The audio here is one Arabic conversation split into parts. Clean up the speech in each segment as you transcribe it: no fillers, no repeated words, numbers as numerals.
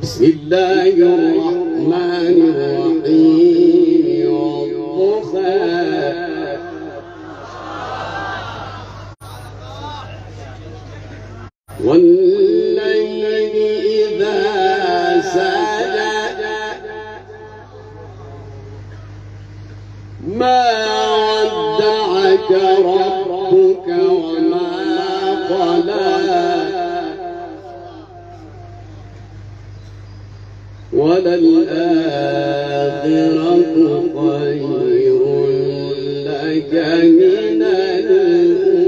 بسم الله الرحمن الرحيم والضحى والليل إذا سجى ما ودعك ربك وما قلى وللآخرة خير لك من الأولى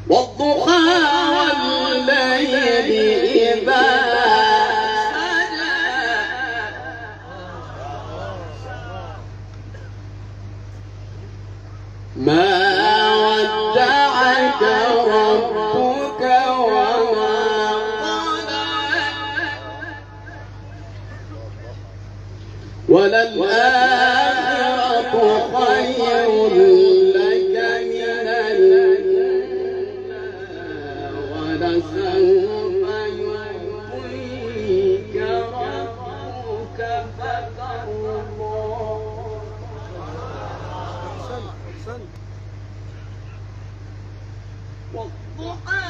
والضحى والليل إذا سجى ما ودعك ربك وما وللآخرة خير لك من الأولى ولسوف يعطيك ربك فترضى والضحى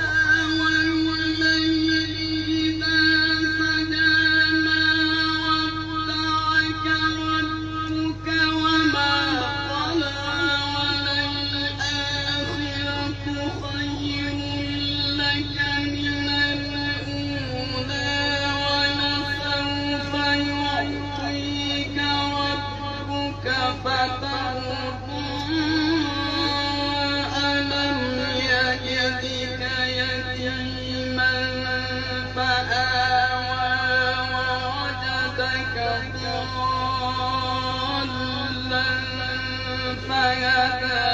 فهدى